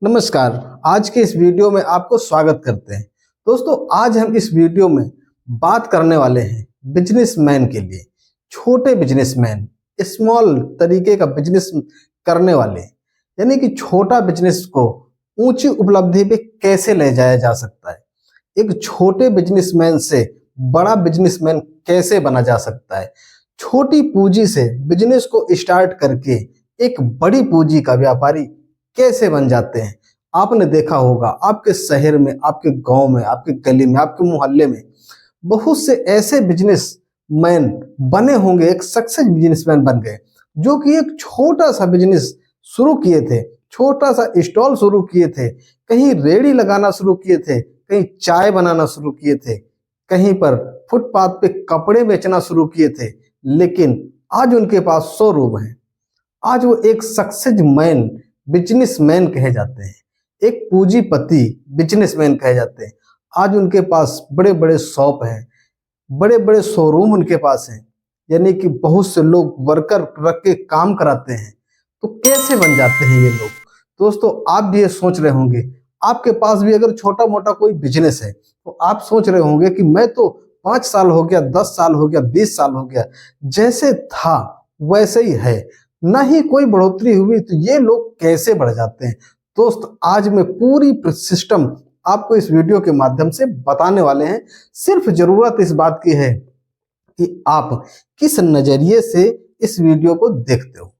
नमस्कार। आज के इस वीडियो में आपको स्वागत करते हैं। दोस्तों, आज हम इस वीडियो में बात करने वाले हैं बिजनेसमैन के लिए, छोटे बिजनेसमैन, स्मॉल तरीके का बिजनेस करने वाले, यानी कि छोटा बिजनेस को ऊंची उपलब्धि पे कैसे ले जाया जा सकता है। एक छोटे बिजनेसमैन से बड़ा बिजनेसमैन कैसे बना जा सकता है। छोटी पूंजी से बिजनेस को स्टार्ट करके एक बड़ी पूंजी का व्यापारी कैसे बन जाते हैं। आपने देखा होगा, आपके शहर में, आपके गांव में, आपके गली में, आपके मोहल्ले में बहुत से ऐसे बिजनेसमैन बने होंगे, एक सक्सेस बिजनेसमैन बन गए, जो कि एक छोटा सा बिजनेस शुरू किए थे, छोटा सा स्टॉल शुरू किए थे, कहीं रेड़ी लगाना शुरू किए थे, कहीं चाय बनाना शुरू किए थे, कहीं पर फुटपाथ पे कपड़े बेचना शुरू किए थे, लेकिन आज उनके पास शोरूम है। आज वो एक सक्सेस मैन बिजनेसमैन कहे जाते हैं, एक पूंजीपति बिजनेसमैन कहे जाते हैं। आज उनके पास बड़े बड़े शॉप हैं, बड़े बड़े शोरूम उनके पास हैं, यानी कि बहुत से लोग वर्कर रख के काम कराते हैं। तो कैसे बन जाते हैं ये लोग? दोस्तों, आप भी ये सोच रहे होंगे, आपके पास भी अगर छोटा मोटा कोई बिजनेस है तो आप सोच रहे होंगे कि मैं तो 5 साल हो गया, 10 साल हो गया, 20 साल हो गया, जैसे था वैसे ही है, ना ही कोई बढ़ोतरी हुई, तो ये लोग कैसे बढ़ जाते हैं। दोस्त, आज मैं पूरी सिस्टम आपको इस वीडियो के माध्यम से बताने वाले हैं। सिर्फ जरूरत इस बात की है कि आप किस नजरिए से इस वीडियो को देखते हो।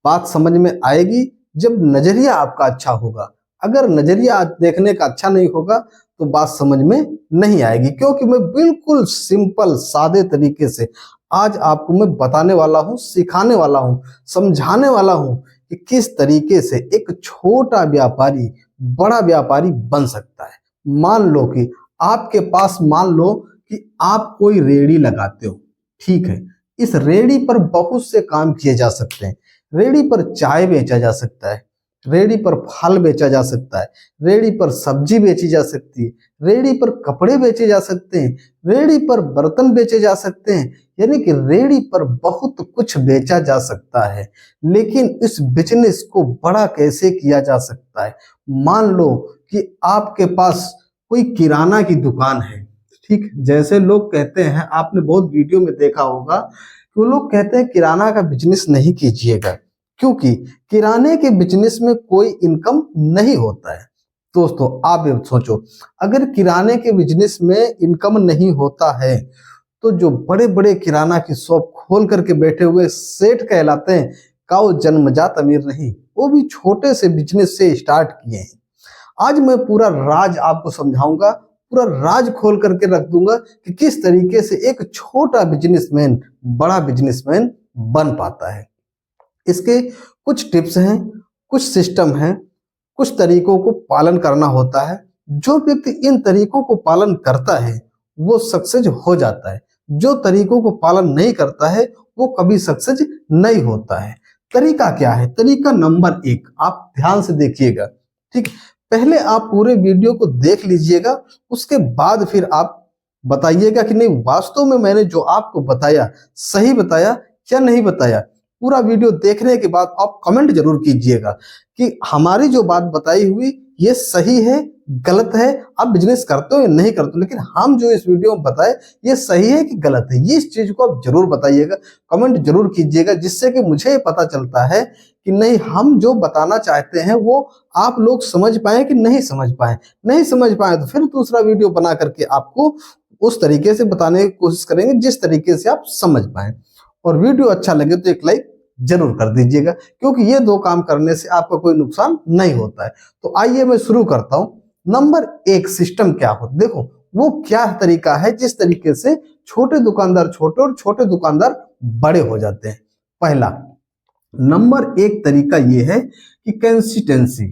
बात समझ में आएगी जब नजरिया आपका अच्छा होगा। अगर नजरिया आज देखने का अच्छा नहीं होगा तो बात समझ में नहीं आएगी, क्योंकि मैं बिल्कुल सिंपल सादे तरीके से आज आपको मैं बताने वाला हूं, सिखाने वाला हूं, समझाने वाला हूं कि किस तरीके से एक छोटा व्यापारी बड़ा व्यापारी बन सकता है। मान लो कि आपके पास, मान लो कि आप कोई रेड़ी लगाते हो, ठीक है। इस रेड़ी पर बहुत से काम किए जा सकते हैं। रेड़ी पर चाय बेचा जा सकता है, रेड़ी पर फल बेचा जा सकता है, रेड़ी पर सब्जी बेची जा सकती है, रेड़ी पर कपड़े बेचे जा सकते हैं, रेड़ी पर बर्तन बेचे जा सकते हैं, यानी कि रेड़ी पर बहुत कुछ बेचा जा सकता है। लेकिन इस बिजनेस को बड़ा कैसे किया जा सकता है? मान लो कि आपके पास कोई किराना की दुकान है, ठीक। जैसे लोग कहते हैं, आपने बहुत वीडियो में देखा होगा कि वो लोग कहते हैं किराना का बिजनेस नहीं कीजिएगा, क्योंकि किराने के बिजनेस में कोई इनकम नहीं होता है। दोस्तों, आप ये सोचो, अगर किराने के बिजनेस में इनकम नहीं होता है तो जो बड़े बड़े किराना की शॉप खोल करके बैठे हुए सेठ कहलाते हैं, का वो जन्मजात अमीर नहीं, वो भी छोटे से बिजनेस से स्टार्ट किए हैं। आज मैं पूरा राज आपको समझाऊंगा, पूरा राज खोल करके रख दूंगा कि किस तरीके से एक छोटा बिजनेसमैन बड़ा बिजनेसमैन बन पाता है। इसके कुछ टिप्स हैं, कुछ सिस्टम हैं, कुछ तरीकों को पालन करना होता है। जो व्यक्ति इन तरीकों को पालन करता है वो सक्सेस हो जाता है। जो तरीकों को पालन नहीं करता है वो कभी सक्सेस नहीं होता है। तरीका क्या है? तरीका नंबर 1, आप ध्यान से देखिएगा, ठीक। पहले आप पूरे वीडियो को देख लीजिएगा, उसके बाद फिर आप बताइएगा कि नहीं, वास्तव में मैंने जो आपको बताया सही बताया क्या नहीं बताया। पूरा वीडियो देखने के बाद आप कमेंट जरूर कीजिएगा कि हमारी जो बात बताई हुई ये सही है, गलत है, आप बिजनेस करते हो या नहीं करते हो, लेकिन हम जो इस वीडियो में बताए ये सही है कि गलत है, ये इस चीज को आप जरूर बताइएगा, कमेंट जरूर कीजिएगा, जिससे कि मुझे पता चलता है कि नहीं, हम जो बताना चाहते हैं वो आप लोग समझ पाए कि नहीं समझ पाए। नहीं समझ पाए तो फिर दूसरा वीडियो बना करके आपको उस तरीके से बताने की कोशिश करेंगे जिस तरीके से आप समझ पाए। और वीडियो अच्छा लगे तो एक लाइक जरूर कर दीजिएगा, क्योंकि ये 2 काम करने से आपका कोई नुकसान नहीं होता है। तो आइए मैं शुरू करता हूं। नंबर 1 सिस्टम क्या हो, देखो वो क्या तरीका है जिस तरीके से छोटे दुकानदार छोटे और छोटे दुकानदार बड़े हो जाते हैं। पहला नंबर 1 तरीका ये है कि कंसिस्टेंसी,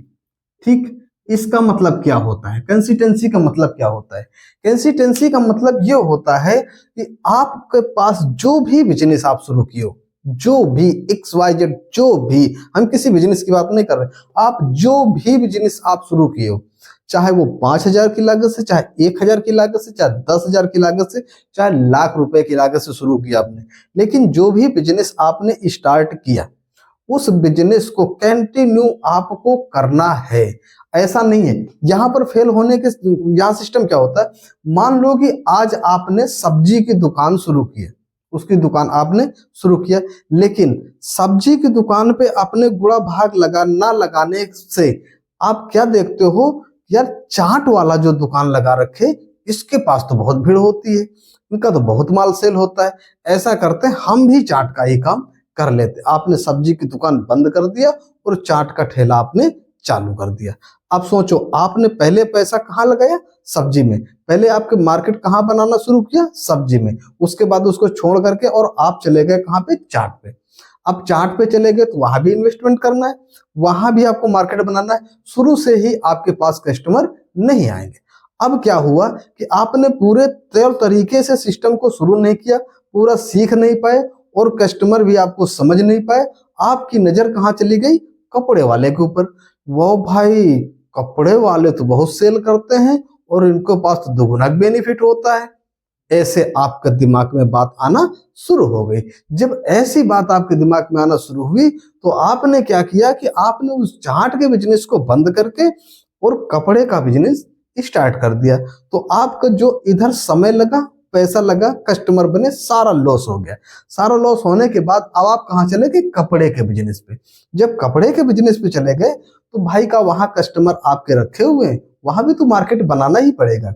ठीक। इसका मतलब क्या होता है? कंसिस्टेंसी का मतलब क्या होता है? कंसिस्टेंसी का मतलब ये होता है कि आपके पास जो भी बिजनेस आप शुरू किए हो, जो भी XYZ, जो भी, हम किसी बिजनेस की बात नहीं कर रहे, आप जो भी बिजनेस आप शुरू किए हो, चाहे वो 5,000 की लागत से, चाहे 1,000 की लागत से, चाहे 10,000 की लागत से, चाहे लाख रुपए की लागत से शुरू किया आपने, लेकिन जो भी बिजनेस आपने स्टार्ट किया उस बिजनेस को कंटिन्यू आपको करना है। ऐसा नहीं है यहाँ पर फेल होने के, यहाँ सिस्टम क्या होता है, मान लो कि आज आपने सब्जी की दुकान शुरू की है, उसकी दुकान आपने शुरू किया, लेकिन सब्जी की दुकान पे अपने गुड़ा भाग ना लगाने से आप क्या देखते हो, यार चाट वाला जो दुकान लगा रखे इसके पास तो बहुत भीड़ होती है, इनका तो बहुत माल सेल होता है, ऐसा करते हैं हम भी चाट का ही काम कर लेते। आपने सब्जी की दुकान बंद कर दिया और चाट का ठेला आपने चालू कर दिया। अब सोचो, आपने पहले पैसा कहाँ लगाया, सब्जी में, पहले आपके मार्केट कहाँ बनाना शुरू किया, सब्जी में, उसके बाद उसको छोड़ करके और आप चले गए कहाँ पे, चाट पे। अब चाट पे चले गए तो वहां भी इन्वेस्टमेंट करना है, वहां भी आपको मार्केट बनाना है, शुरू से ही आपके पास कस्टमर नहीं आएंगे। अब क्या हुआ कि आपने पूरे तौर तरीके से सिस्टम को शुरू नहीं किया, पूरा सीख नहीं पाए और कस्टमर भी आपको समझ नहीं पाए। आपकी नजर कहाँ चली गई, कपड़े वाले के ऊपर। वो भाई कपड़े वाले तो बहुत सेल करते हैं और इनके पास तो दोगुना बेनिफिट होता है। ऐसे आपके दिमाग में बात आना शुरू हो गई। जब ऐसी बात आपके दिमाग में आना शुरू हुई तो आपने क्या किया कि आपने उस चाट के बिजनेस को बंद करके और कपड़े का बिजनेस स्टार्ट कर दिया। तो आपका जो इधर समय लगा, पैसा लगा, कस्टमर बने, सारा लॉस हो गया। सारा लॉस होने के बाद अब आप कहाँ चले गए, कपड़े के बिजनेस पे। जब कपड़े के बिजनेस पे चले गए तो भाई का वहां कस्टमर आपके रखे हुए हैं, वहां भी तो मार्केट बनाना ही पड़ेगा।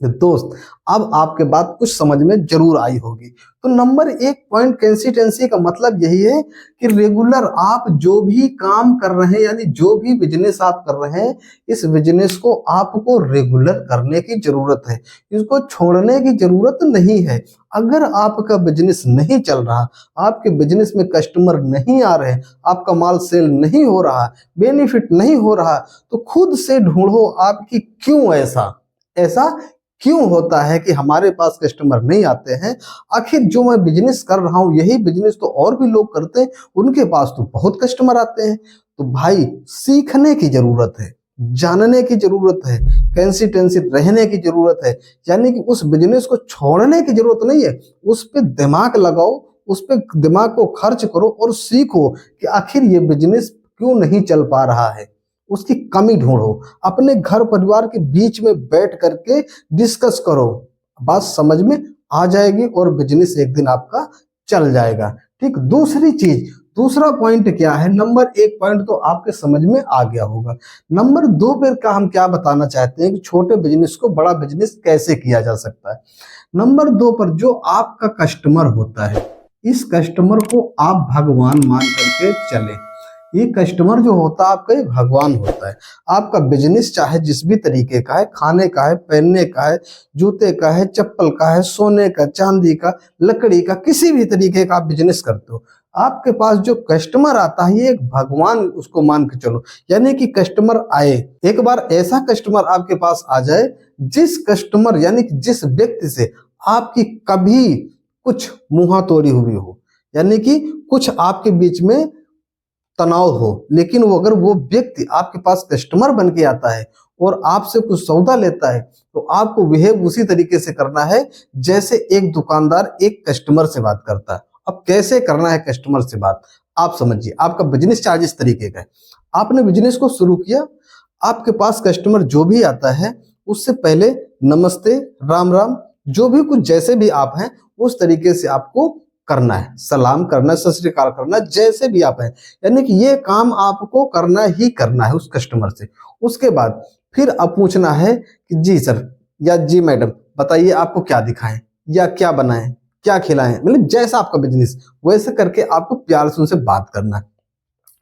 दोस्त, अब आपके बात कुछ समझ में जरूर आई होगी। तो नंबर 1 पॉइंट, कंसिस्टेंसी का मतलब यही है कि रेगुलर आप जो भी काम कर रहे हैं, यानी जो भी बिजनेस आप कर रहे हैं, इस बिजनेस को आपको रेगुलर करने की जरूरत है, इसको छोड़ने की जरूरत नहीं है। अगर आपका बिजनेस नहीं चल रहा, आपके बिजनेस में कस्टमर नहीं आ रहे, आपका माल सेल नहीं हो रहा, बेनिफिट नहीं हो रहा, तो खुद से ढूंढो आपकी क्यों ऐसा क्यों होता है कि हमारे पास कस्टमर नहीं आते हैं। आखिर जो मैं बिजनेस कर रहा हूं यही बिजनेस तो और भी लोग करते हैं, उनके पास तो बहुत कस्टमर आते हैं। तो भाई सीखने की जरूरत है, जानने की जरूरत है, कंसिस्टेंसी रहने की जरूरत है, यानी कि उस बिजनेस को छोड़ने की जरूरत नहीं है। उस पर दिमाग लगाओ, उस पर दिमाग को खर्च करो और सीखो कि आखिर ये बिजनेस क्यों नहीं चल पा रहा है, उसकी कमी ढूंढो, अपने घर परिवार के बीच में बैठ करके डिस्कस करो, बात समझ में आ जाएगी और बिजनेस एक दिन आपका चल जाएगा। ठीक, दूसरी चीज, दूसरा पॉइंट क्या है, नंबर 1 पॉइंट तो आपके समझ में आ गया होगा। नंबर 2 पे का हम क्या बताना चाहते हैं कि छोटे बिजनेस को बड़ा बिजनेस कैसे किया जा सकता है। नंबर 2 पर जो आपका कस्टमर होता है, इस कस्टमर को आप भगवान मान करके चले। ये कस्टमर जो होता है आपका, ये भगवान होता है। आपका बिजनेस चाहे जिस भी तरीके का है, खाने का है, पहनने का है, जूते का है, चप्पल का है, सोने का, चांदी का, लकड़ी का, किसी भी तरीके का आप बिजनेस करते हो, आपके पास जो कस्टमर आता है ये एक भगवान उसको मान के चलो। यानी कि कस्टमर आए, एक बार ऐसा कस्टमर आपके पास आ जाए, जिस कस्टमर यानी कि जिस व्यक्ति से आपकी कभी कुछ मुंह तोड़ी हुई हो, यानी कि कुछ आपके बीच में तनाव हो, लेकिन वो अगर वो व्यक्ति आपके पास कस्टमर बन के आता है और आपसे कुछ सौदा लेता है, तो आपको बिहेव उसी तरीके से करना है जैसे एक दुकानदार एक कस्टमर से बात करता है। अब कैसे करना है कस्टमर से बात, आप समझिए। आपका बिजनेस चार्ज इस तरीके का है, आपने बिजनेस को शुरू किया, आपके पास कस्टमर जो भी आता है उससे पहले नमस्ते, राम राम, जो भी कुछ जैसे भी आप हैं उस तरीके से आपको करना है, सलाम करना, सत श्री अकाल करना, जैसे भी आप हैं, यानी कि ये काम आपको करना ही करना है उस कस्टमर से। उसके बाद फिर अब पूछना है कि जी सर या जी मैडम बताइए आपको क्या दिखाएं या क्या बनाएं, क्या खिलाएं, मतलब जैसा आपका बिजनेस वैसे करके आपको प्यार से उनसे बात करना है।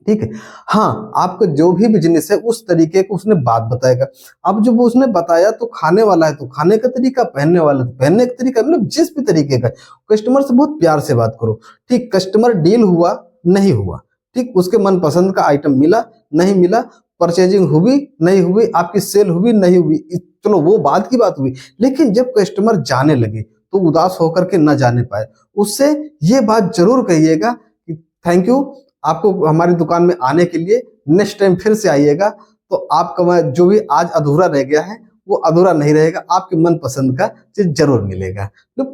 ठीक है, हाँ, आपका जो भी बिजनेस है उस तरीके को उसने बात बताएगा। अब जब उसने बताया तो खाने वाला है तो खाने का तरीका, पहनने वाला तो पहनने का तरीका, मतलब जिस भी तरीके का, कस्टमर से बहुत प्यार से बात करो। ठीक, कस्टमर डील हुआ नहीं हुआ, ठीक, उसके मनपसंद का आइटम मिला नहीं मिला, परचेजिंग हुई नहीं हुई, आपकी सेल हुई नहीं हुई, चलो वो बात की बात हुई, लेकिन जब कस्टमर जाने लगे तो उदास होकर के न जाने पाए, उससे ये बात जरूर कहिएगा कि थैंक यू आपको हमारी दुकान में आने के लिए, नेक्स्ट टाइम फिर से आइएगा तो आपका जो भी आज अधूरा रह गया है वो अधूरा नहीं रहेगा, आपके मनपसंद का चीज जरूर मिलेगा। तो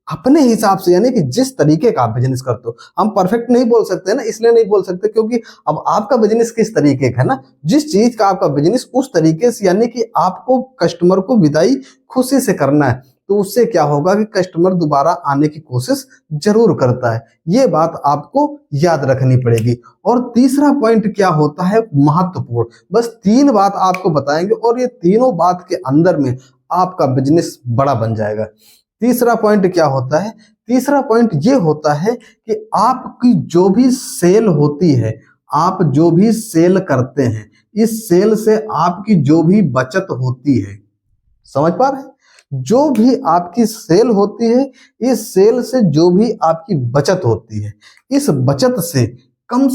अपने हिसाब से, यानी कि जिस तरीके का आप बिजनेस करते हो, हम परफेक्ट नहीं बोल सकते ना, इसलिए नहीं बोल सकते क्योंकि अब आपका बिजनेस किस तरीके का है ना, जिस चीज का आपका बिजनेस उस तरीके से, यानी कि आपको कस्टमर को विदाई खुशी से करना है, तो उससे क्या होगा कि कस्टमर दोबारा आने की कोशिश जरूर करता है। ये बात आपको याद रखनी पड़ेगी। और तीसरा पॉइंट क्या होता है महत्वपूर्ण, बस 3 बात आपको बताएंगे और ये तीनों बात के अंदर में आपका बिजनेस बड़ा बन जाएगा। तीसरा पॉइंट क्या होता है, तीसरा पॉइंट ये होता है कि आपकी जो भी सेल होती है, आप जो भी सेल करते हैं, इस सेल से आपकी जो भी बचत होती है, समझ पा रहे हैं, जो भी आपकी सेल होती है, इस सेल से जो भी आपकी बचत होती है, इस बचत से कम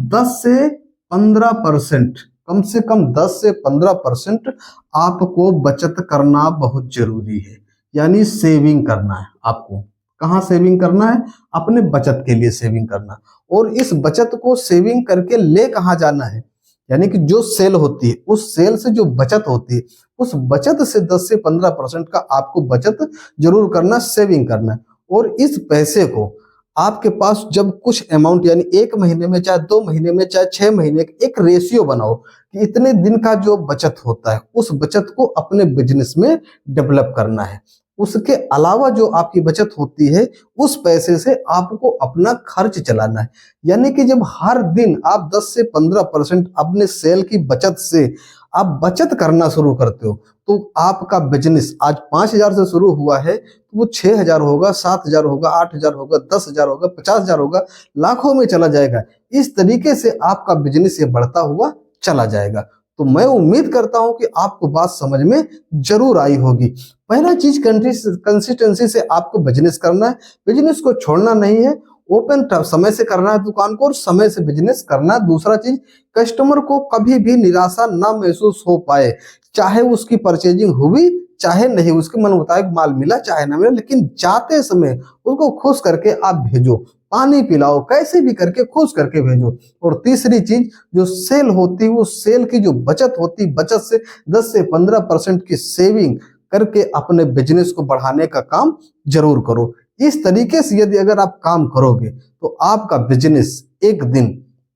10 से 15%, कम से कम 10 से 15% आपको बचत करना बहुत जरूरी है। यानी सेविंग करना है आपको। कहाँ सेविंग करना है? अपने बचत के लिए सेविंग करना। और इस बचत को सेविंग करके ले कहाँ जाना है, यानी कि जो सेल होती है, उस सेल से जो बचत होती है, उस बचत से 10 से 15% का आपको बचत जरूर करना, सेविंग करना है। और इस पैसे को आपके पास जब कुछ अमाउंट, यानी 1 महीने में, चाहे 2 महीने में, चाहे 6 महीने, एक रेशियो बनाओ कि इतने दिन का जो बचत होता है, उस बचत को अपने बिजनेस में डेवलप करना है। उसके अलावा जो आपकी बचत होती है, उस पैसे से आपको अपना खर्च चलाना है। यानी कि जब हर दिन आप 10 से 15% अपने सेल की बचत से आप बचत करना शुरू करते हो, तो आपका बिजनेस आज 5,000 से शुरू हुआ है, तो वो 6,000 होगा, 7,000 होगा, 8,000 होगा, 10,000 होगा, 50,000 होगा, लाखों में चला जाएगा। इस तरीके से आपका बिजनेस ये बढ़ता हुआ चला जाएगा। तो मैं उम्मीद करता हूं कि आपको बात समझ में जरूर आई होगी। पहला चीज कंसिस्टेंसी से आपको बिजनेस करना है, बिजनेस को छोड़ना नहीं है, ओपन समय से करना है दुकान को और समय से बिजनेस करना है। दूसरा चीज, कस्टमर को कभी भी निराशा ना महसूस हो पाए, चाहे उसकी परचेजिंग हुई चाहे नहीं, उसके मन मुताबिक माल मिला चाहे ना मिला, लेकिन जाते समय उसको खुश करके आप भेजो, पानी पिलाओ, कैसे भी करके खुश करके भेजो। और तीसरी चीज, जो सेल होती है, वो सेल की जो बचत होती, बचत से 10 से 15% की सेविंग करके अपने बिजनेस को बढ़ाने का काम जरूर करो। इस तरीके से यदि अगर आप काम करोगे तो आपका बिजनेस एक दिन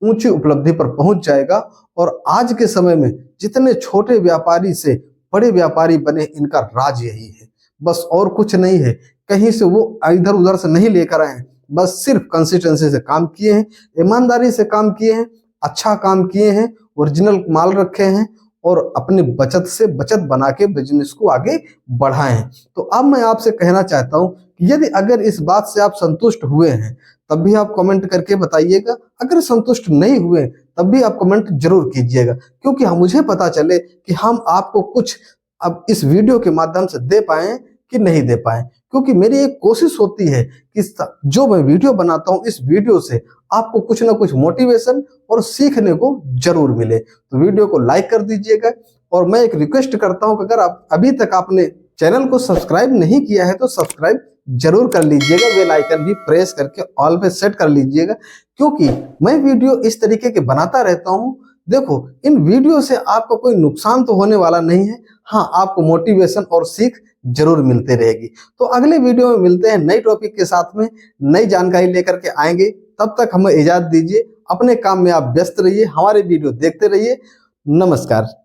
ऊंची उपलब्धि पर पहुंच जाएगा। और आज के समय में जितने छोटे व्यापारी से बड़े व्यापारी बने, इनका राज यही है, बस और कुछ नहीं है। कहीं से वो इधर उधर से नहीं लेकर आए, बस सिर्फ कंसिस्टेंसी से काम किए हैं, ईमानदारी से काम किए हैं, अच्छा काम किए हैं, ओरिजिनल माल रखे हैं और अपने बचत से बचत बना के बिजनेस को आगे बढ़ाए हैं। तो अब मैं आपसे कहना चाहता हूं कि यदि अगर इस बात से आप संतुष्ट हुए हैं, तब भी आप कमेंट करके बताइएगा। अगर संतुष्ट नहीं हुए तब भी आप कमेंट जरूर कीजिएगा, क्योंकि मुझे पता चले कि हम आपको कुछ अब इस वीडियो के माध्यम से दे पाए कि नहीं दे पाए। क्योंकि मेरी एक कोशिश होती है कि जो मैं वीडियो बनाता हूं, इस वीडियो से आपको कुछ ना कुछ मोटिवेशन और सीखने को जरूर मिले। तो वीडियो को लाइक कर दीजिएगा। और मैं एक रिक्वेस्ट करता हूं कि अगर आप अभी तक आपने चैनल को सब्सक्राइब नहीं किया है तो सब्सक्राइब जरूर कर लीजिएगा, बेल आइकन भी प्रेस करके ऑल पे सेट कर लीजिएगा, क्योंकि मैं वीडियो इस तरीके के बनाता रहता हूं। देखो, इन वीडियो से आपको कोई नुकसान तो होने वाला नहीं है, हाँ आपको मोटिवेशन और सीख जरूर मिलते रहेगी। तो अगले वीडियो में मिलते हैं नई टॉपिक के साथ में, नई जानकारी लेकर के आएंगे। तब तक हमें इजाजत दीजिए, अपने काम में आप व्यस्त रहिए, हमारे वीडियो देखते रहिए। नमस्कार।